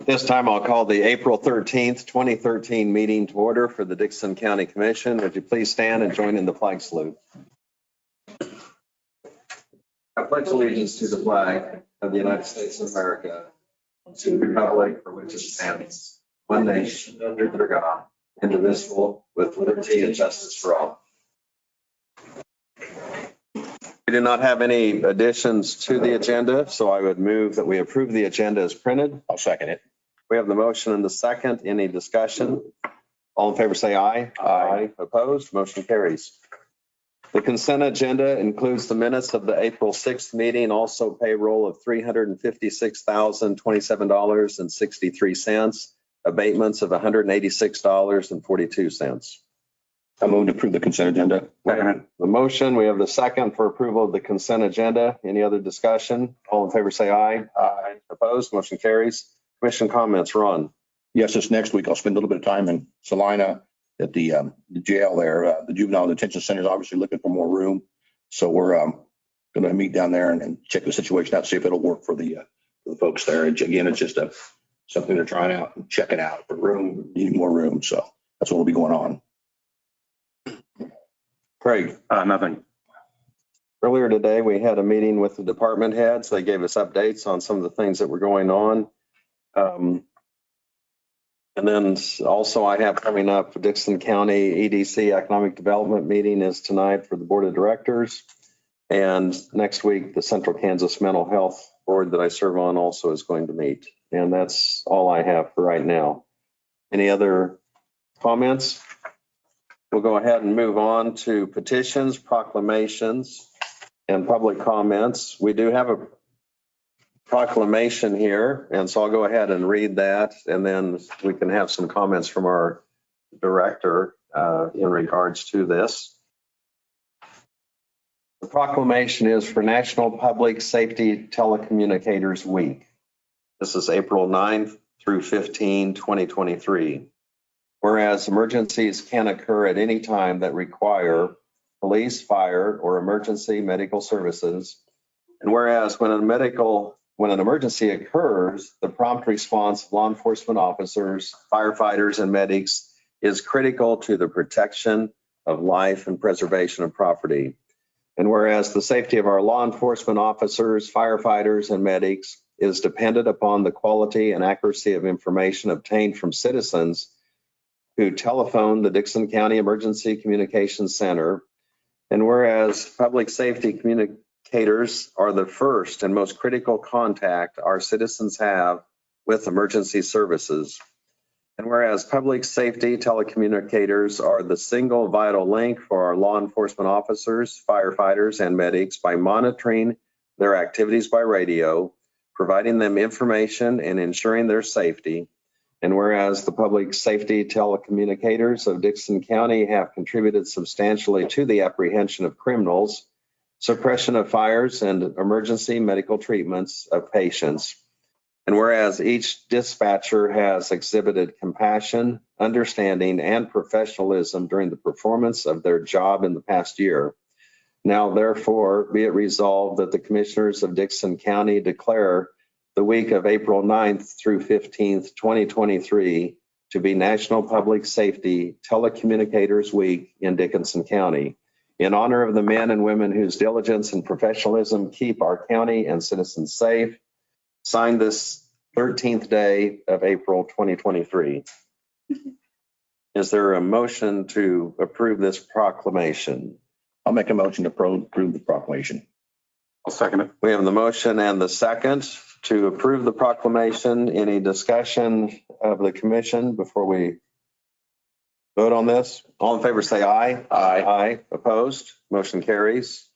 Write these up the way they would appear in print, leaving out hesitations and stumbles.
This time I'll call the April 13th, 2013 meeting to order for the Dickson County Commission. Would you please stand and join in the flag salute? I pledge allegiance to the flag of the United States of America, to the republic for which it stands, one nation under God, indivisible, with liberty and justice for all. We do not have any additions to the agenda, so I would move that we approve the agenda as printed. I'll second it. We have the motion and the second. Any discussion? All in favor say aye. Aye. Opposed? Motion carries. The consent agenda includes the minutes of the April 6th meeting, also payroll of $356,027.63, abatements of $186.42. I move to approve the consent agenda. The motion, we have the second for approval of the consent agenda. Any other discussion? All in favor say aye. Aye. Opposed? Motion carries. Commission comments, Ron. Yes, this next week I'll spend a little bit of time in Salina at the jail there. The juvenile detention center is obviously looking for more room. So we're going to meet down there and check the situation out, see if it'll work for the folks there. And again, it's just something they're trying out and checking out for room, needing more room. So that's what will be going on. Craig. Nothing. Earlier today, we had a meeting with the department heads. They gave us updates on some of the things that were going on. And then also I have coming up, Dickson County EDC Economic Development meeting is tonight for the Board of Directors. And next week, the Central Kansas Mental Health Board that I serve on also is going to meet. And that's all I have for right now. Any other comments? We'll go ahead and move on to petitions, proclamations, and public comments. We do have a proclamation here, and so I'll go ahead and read that, and then we can have some comments from our director in regards to this. The proclamation is for National Public Safety Telecommunicators Week. This is April 9th through 15, 2023. Whereas emergencies can occur at any time that require police, fire, or emergency medical services, and whereas when an emergency occurs, the prompt response of law enforcement officers, firefighters, and medics is critical to the protection of life and preservation of property. And whereas the safety of our law enforcement officers, firefighters, and medics is dependent upon the quality and accuracy of information obtained from citizens who telephone the Dickson County Emergency Communications Center, and whereas public safety communicators are the first and most critical contact our citizens have with emergency services. And whereas public safety telecommunicators are the single vital link for our law enforcement officers, firefighters, and medics by monitoring their activities by radio, providing them information and ensuring their safety. And whereas the public safety telecommunicators of Dickson County have contributed substantially to the apprehension of criminals, suppression of fires, and emergency medical treatments of patients. And whereas each dispatcher has exhibited compassion, understanding, and professionalism during the performance of their job in the past year. Now, therefore, be it resolved that the commissioners of Dickson County declare the week of April 9th through 15th, 2023 to be National Public Safety Telecommunicators Week in Dickinson County, in honor of the men and women whose diligence and professionalism keep our county and citizens safe. Signed this 13th day of April 2023. Is there a motion to approve this proclamation? I'll make a motion to approve the proclamation. I'll second it. We have the motion and the second to approve the proclamation. Any discussion of the commission before we vote on this? All in favor say aye. Aye. Aye. Opposed? Motion carries.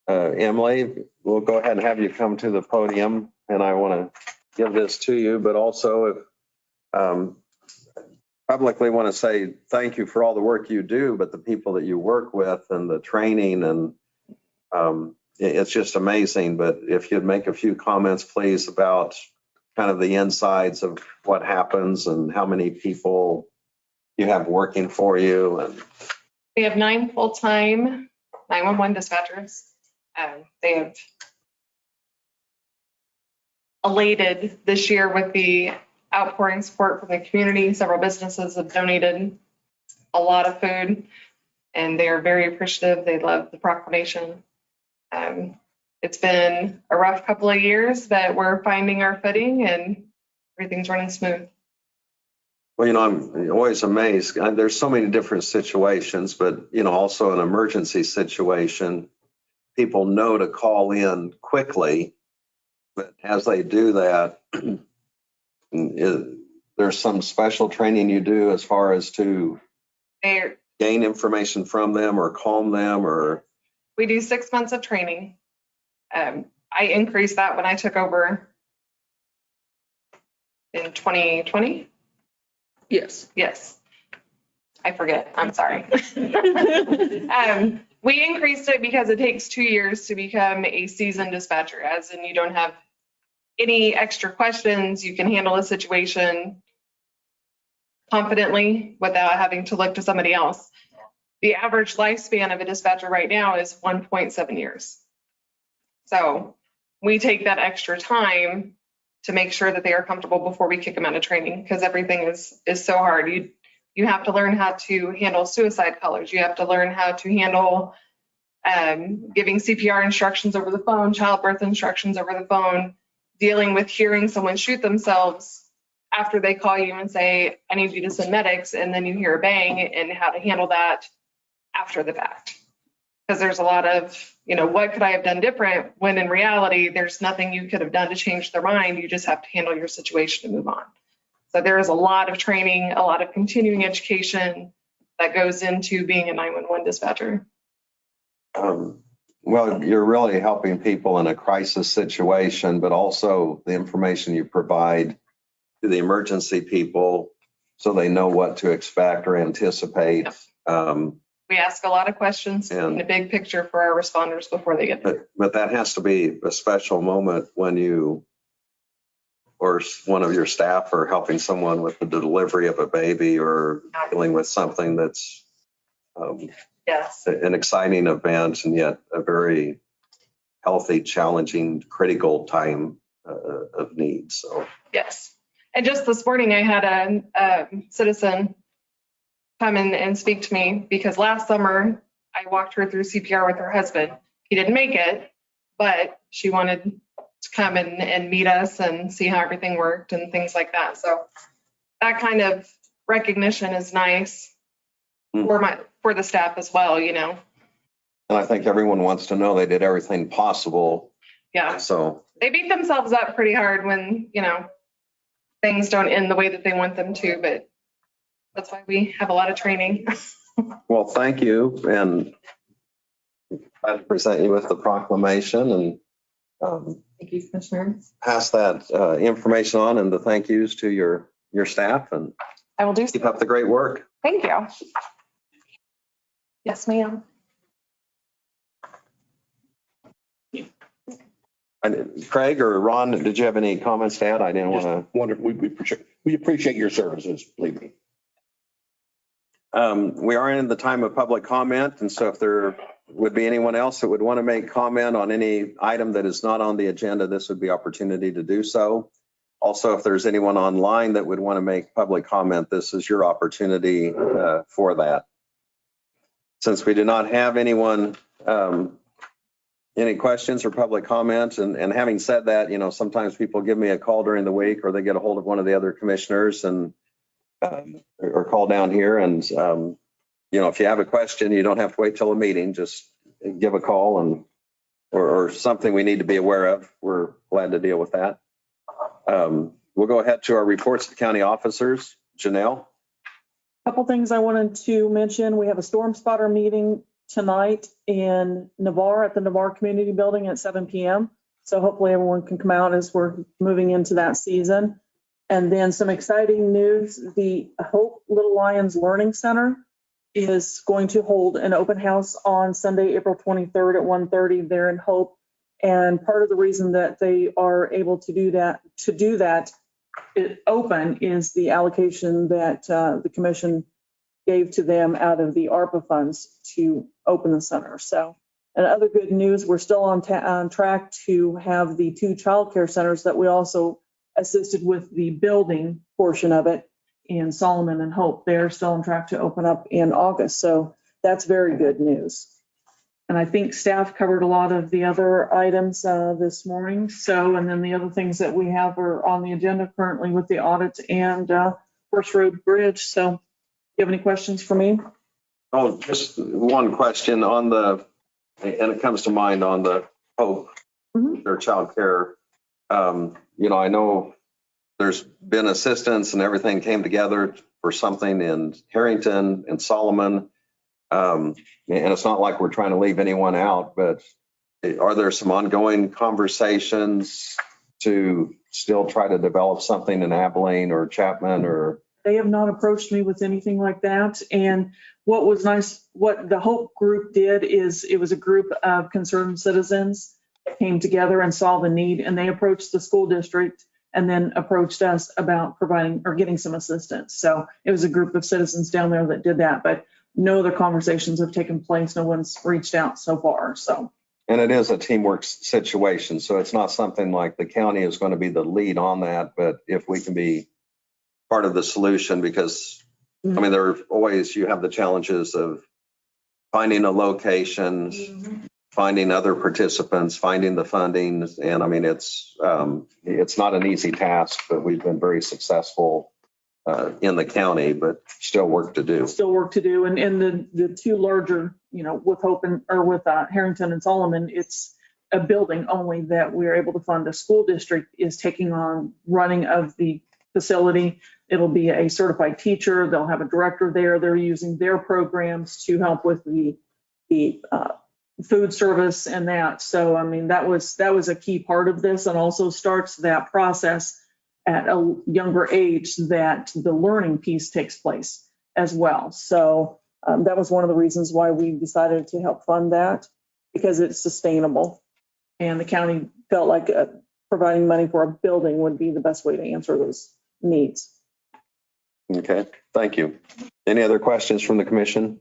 Emily, we'll go ahead and have you come to the podium, and I want to give this to you, but also publicly want to say thank you for all the work you do, but the people that you work with and the training, and it's just amazing. But if you'd make a few comments, please, about kind of the insides of what happens and how many people you have working for you. And we have 9 full-time 911 dispatchers. They have elated this year with the outpouring support from the community. Several businesses have donated a lot of food, and they are very appreciative. They love the proclamation. It's been a rough couple of years, but we're finding our footing and everything's running smooth. Well, I'm always amazed. There's so many different situations, but, also an emergency situation, people know to call in quickly. But as they do that, there's some special training you do as far as to gain information from them or calm them or. We do 6 months of training. I increased that when I took over in 2020. Yes. Yes. I forget. I'm sorry. We increased it because it takes 2 years to become a seasoned dispatcher, as in you don't have any extra questions. You can handle a situation confidently without having to look to somebody else. The average lifespan of a dispatcher right now is 1.7 years. So we take that extra time to make sure that they are comfortable before we kick them out of training, because everything is so hard. You have to learn how to handle suicide callers. You have to learn how to handle giving CPR instructions over the phone, childbirth instructions over the phone, dealing with hearing someone shoot themselves after they call you and say, I need you to send medics, and then you hear a bang, and how to handle that after the fact. Because there's a lot of, what could I have done different, when in reality, there's nothing you could have done to change their mind. You just have to handle your situation and move on. So there is a lot of training, a lot of continuing education that goes into being a 911 dispatcher. Well, you're really helping people in a crisis situation, but also the information you provide to the emergency people so they know what to expect or anticipate. Yep. We ask a lot of questions in the big picture for our responders before they get there. But that has to be a special moment when you or one of your staff are helping someone with the delivery of a baby or dealing with something that's Yes. an exciting event and yet a very healthy, challenging, critical time of need. So Yes. And just this morning, I had a citizen come in and speak to me because last summer I walked her through CPR with her husband. He didn't make it, but she wanted to come and meet us and see how everything worked and things like that. So that kind of recognition is nice for the staff as well, And I think everyone wants to know they did everything possible. Yeah. So they beat themselves up pretty hard when, things don't end the way that they want them to, but that's why we have a lot of training. Well, thank you. And I'd present you with the proclamation and Thank you, Commissioner. pass that information on and the thank yous to your staff and I will do so. keep up the great work. Thank you. Yes, ma'am. Craig or Ron, did you have any comments to add? I didn't want to. Wonderful. We appreciate your services, believe me. We are in the time of public comment. And so if there would be anyone else that would want to make comment on any item that is not on the agenda, this would be opportunity to do so. Also, if there's anyone online that would want to make public comment, this is your opportunity for that. Since we do not have anyone, any questions or public comments, and having said that, sometimes people give me a call during the week or they get a hold of one of the other commissioners and or call down here. And, if you have a question, you don't have to wait till a meeting, just give a call and or something we need to be aware of. We're glad to deal with that. We'll go ahead to our reports to county officers. Janelle. Couple things I wanted to mention. We have a storm spotter meeting tonight in Navarre at the Navarre Community Building at 7 p.m. So hopefully everyone can come out as we're moving into that season. And then some exciting news. The Hope Little Lions Learning Center is going to hold an open house on Sunday, April 23rd at 1:30 there in Hope. And part of the reason that they are able to do that open is the allocation that the commission gave to them out of the ARPA funds to open the center. So, and other good news, we're still on track to have the 2 childcare centers that we also assisted with the building portion of it. And Solomon and Hope, they're still on track to open up in August. So that's very good news. And I think staff covered a lot of the other items this morning. So, and then the other things that we have are on the agenda currently with the audit and First Road Bridge. So you have any questions for me? Oh, just one question on the, and it comes to mind on the Hope, their childcare. I know there's been assistance and everything came together for something in Harrington and Solomon. And it's not like we're trying to leave anyone out, but are there some ongoing conversations to still try to develop something in Abilene or Chapman or? They have not approached me with anything like that. And what was nice, what the Hope group did is it was a group of concerned citizens that came together and saw the need, and they approached the school district and then approached us about providing or getting some assistance. So it was a group of citizens down there that did that, but no other conversations have taken place. No one's reached out so far. So. And it is a teamwork situation. So it's not something like the county is going to be the lead on that, but if we can be part of the solution, because I mean, there are always, you have the challenges of finding a location, finding other participants, finding the funding. And I mean, it's not an easy task, but we've been very successful in the county, but still work to do. Still work to do. And the two larger, with Hope or with Harrington and Solomon, it's a building only that we're able to fund. The school district is taking on running of the facility. It'll be a certified teacher. They'll have a director there. They're using their programs to help with the food service and that. So, I mean, that was a key part of this, and also starts that process at a younger age that the learning piece takes place as well. So that was one of the reasons why we decided to help fund that, because it's sustainable. And the county felt like providing money for a building would be the best way to answer those needs. Okay, thank you. Any other questions from the commission?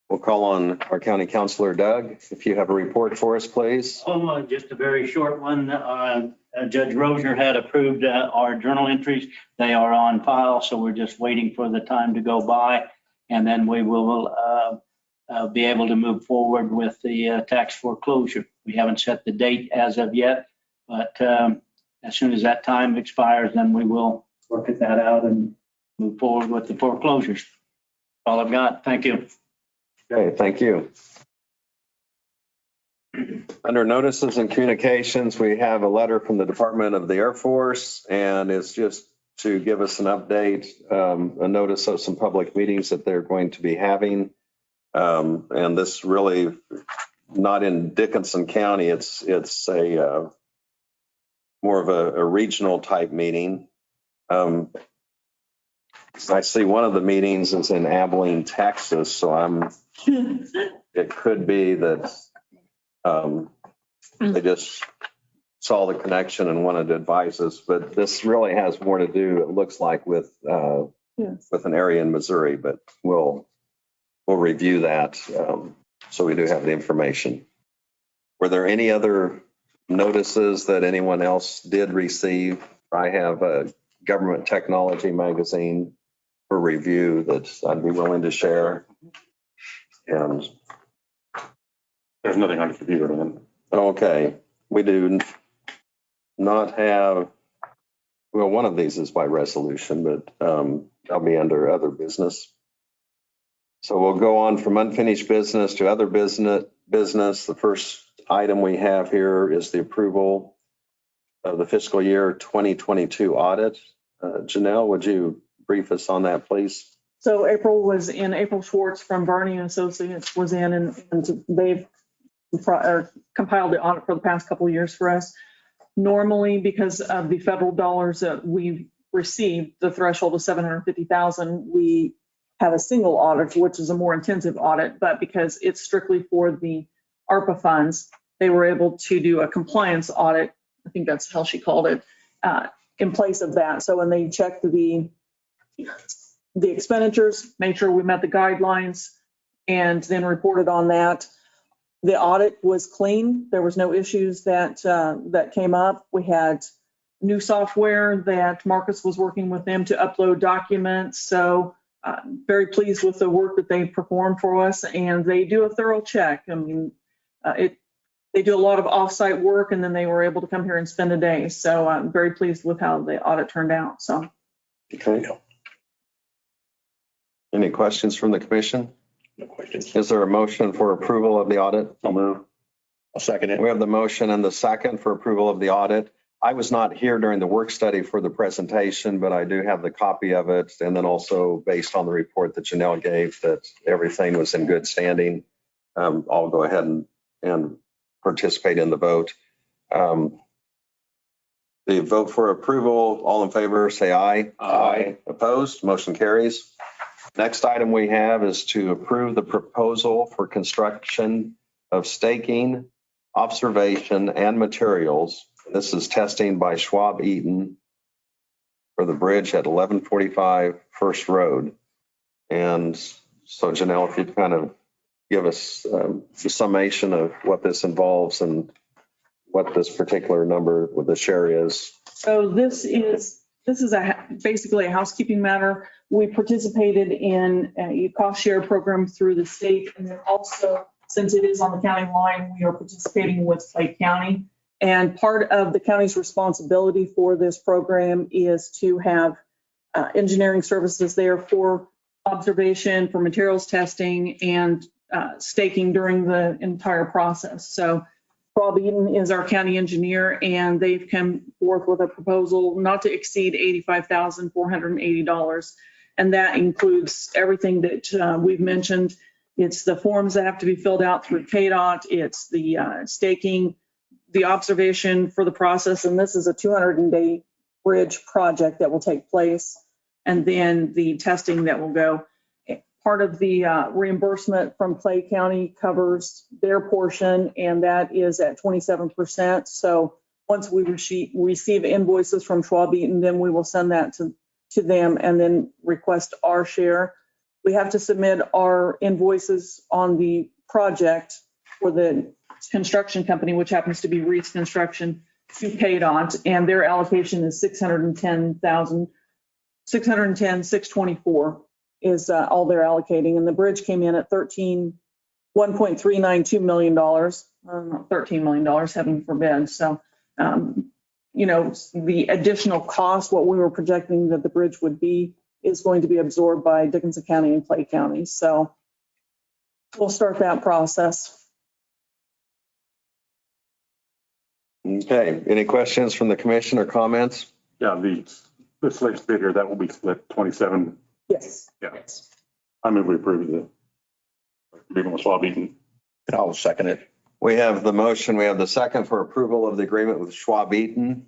We'll call on our county councilor, Doug. If you have a report for us, please. Oh, just a very short one. Judge Rozier had approved our journal entries. They are on file, so we're just waiting for the time to go by. And then we will be able to move forward with the tax foreclosure. We haven't set the date as of yet, but as soon as that time expires, then we will work that out and move forward with the foreclosures. All I've got. Thank you. Okay, thank you. Under notices and communications, we have a letter from the Department of the Air Force, and it's just to give us an update, a notice of some public meetings that they're going to be having. And this really not in Dickinson County. It's a more of a regional type meeting. I see one of the meetings is in Abilene, Texas, so it could be that they just saw the connection and wanted to advise us, but this really has more to do, it looks like, with an area in Missouri, but we'll review that. So we do have the information. Were there any other notices that anyone else did receive? I have a government technology magazine for review that I'd be willing to share. And There's nothing on the computer, man. okay, we do not have, well, one of these is by resolution, but I'll be under other business. So we'll go on from unfinished business to other business. The first item we have here is the approval of the fiscal year 2022 audit. Janelle, would you brief us on that, please? So April Schwartz from Barney and Associates was in, and they've compiled the audit for the past couple of years for us. Normally, because of the federal dollars that we've received, the threshold of $750,000, we have a single audit, which is a more intensive audit, but because it's strictly for the ARPA funds, they were able to do a compliance audit. I think that's how she called it, in place of that. So when they checked the expenditures, made sure we met the guidelines, and then reported on that. The audit was clean. There was no issues that came up. We had new software that Marcus was working with them to upload documents. So very pleased with the work that they performed for us, and they do a thorough check. I mean, they do a lot of offsite work, and then they were able to come here and spend a day. So I'm very pleased with how the audit turned out. So. Okay. Any questions from the commission? No questions. Is there a motion for approval of the audit? I'll move. I'll second it. We have the motion and the second for approval of the audit. I was not here during the work study for the presentation, but I do have the copy of it. And then also based on the report that Janelle gave that everything was in good standing. I'll go ahead and participate in the vote. The vote for approval, all in favor, say aye. Aye. Opposed, motion carries. Next item we have is to approve the proposal for construction of staking, observation, and materials. This is testing by Schwab Eaton for the bridge at 1145 First Road. And so Janelle, if you'd kind of give us the summation of what this involves and what this particular number with the share is. So this is basically a housekeeping matter. We participated in a cost share program through the state. And then also, since it is on the county line, we are participating with Clay County. And part of the county's responsibility for this program is to have engineering services there for observation, for materials testing, and staking during the entire process. So Schwab Eaton is our county engineer, and they've come forth with a proposal not to exceed $85,480. And that includes everything that we've mentioned. It's the forms that have to be filled out through KDOT. It's the staking, the observation for the process. And this is a 200-day bridge project that will take place. And then the testing that will go. Part of the reimbursement from Clay County covers their portion, and that is at 27%. So once we receive invoices from Schwab Eaton, then we will send that to them and then request our share. We have to submit our invoices on the project for the construction company, which happens to be Reese Construction, to KDOT, and their allocation is $610,624 is all they're allocating. And the bridge came in at $1.392 million, not $13 million, heaven forbid. So, the additional cost, what we were projecting that the bridge would be, is going to be absorbed by Dickinson County and Clay County. So we'll start that process. Okay, any questions from the commission or comments? Yeah, this latest bid here, that will be split 27. Yes. Yeah. I move we approve the agreement with Schwab Eaton. And I'll second it. We have the motion, we have the second for approval of the agreement with Schwab Eaton.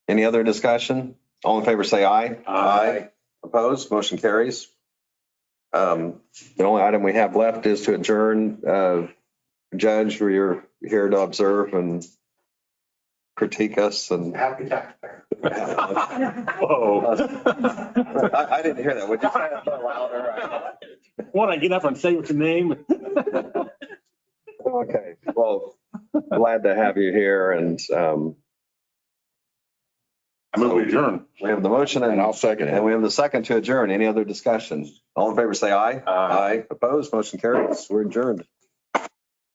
Any other discussion? All in favor, say aye. Aye. Opposed, motion carries. The only item we have left is to adjourn. Judge, you're here to observe and critique us and. Happy taxpayer. Whoa. I didn't hear that. Would you say that a little louder? Want to get up and say what's your name? Okay, well, glad to have you here, and I move we adjourn. we have the motion And and I'll second we it. have the second to adjourn. Any other discussion? All in favor, say aye. Aye. Opposed, motion carries. We're adjourned.